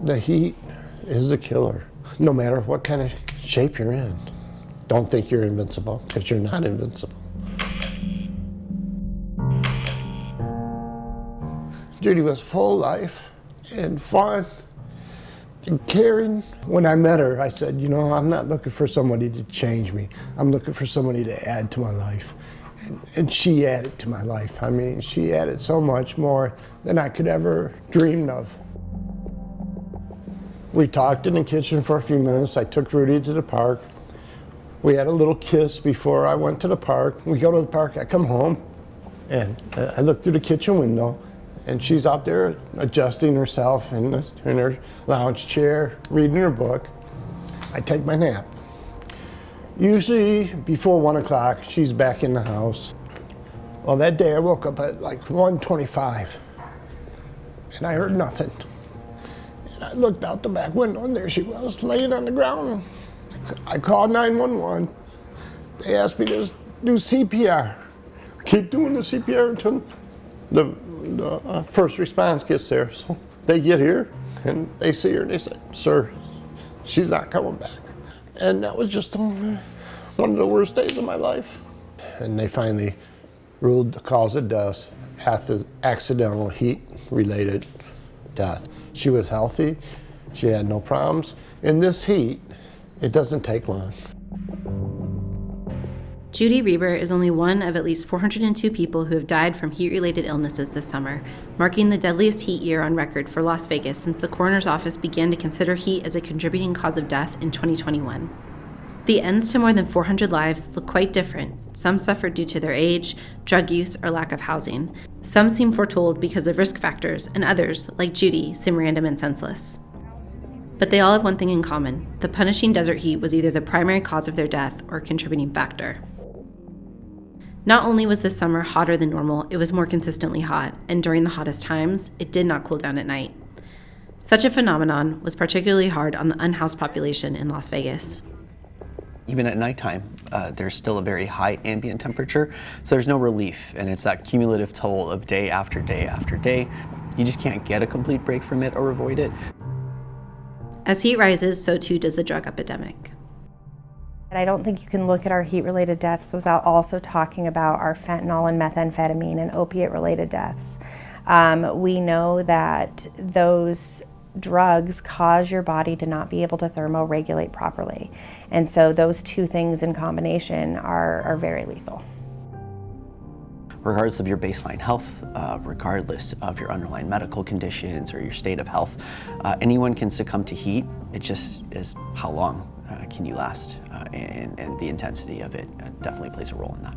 The heat is a killer, no matter what kind of shape you're in. Don't think you're invincible, because you're not invincible. Judy was full of life and fun and caring. When I met her, I said, you know, I'm not looking for somebody to change me. I'm looking for somebody to add to my life. And she added to my life. I mean, she added so much more than I could ever dream of. We talked in the kitchen for a few minutes. I took Rudy to the park. We had a little kiss before I went to the park. We go to the park, I come home, and I look through the kitchen window, and she's out there adjusting herself in her lounge chair, reading her book. I take my nap. Usually before 1 o'clock, she's back in the house. Well, that day I woke up at like 1:25, and I heard nothing. And I looked out the back window, and there she was, laying on the ground. I called 911. They asked me to do CPR. Keep doing the CPR until the first response gets there. So they get here, and they see her, and they say, sir, she's not coming back. And that was just one of the worst days of my life. And they finally ruled the cause of death accidental heat-related death. She was healthy. She had no problems. In this heat, it doesn't take long. Judy Reber is only one of at least 402 people who have died from heat-related illnesses this summer, marking the deadliest heat year on record for Las Vegas since the coroner's office began to consider heat as a contributing cause of death in 2021. The ends to more than 400 lives look quite different. Some suffered due to their age, drug use, or lack of housing. Some seem foretold because of risk factors, and others, like Judy, seem random and senseless. But they all have one thing in common. The punishing desert heat was either the primary cause of their death or a contributing factor. Not only was this summer hotter than normal, it was more consistently hot, and during the hottest times, it did not cool down at night. Such a phenomenon was particularly hard on the unhoused population in Las Vegas. Even at nighttime, there's still a very high ambient temperature, so there's no relief, and it's that cumulative toll of day after day after day. You just can't get a complete break from it or avoid it. As heat rises, so too does the drug epidemic. I don't think you can look at our heat-related deaths without also talking about our fentanyl and methamphetamine and opiate-related deaths. We know that those drugs cause your body to not be able to thermoregulate properly. And so those two things in combination are very lethal. Regardless of your baseline health, regardless of your underlying medical conditions or your state of health, anyone can succumb to heat. It just is how long can you last, and the intensity of it definitely plays a role in that.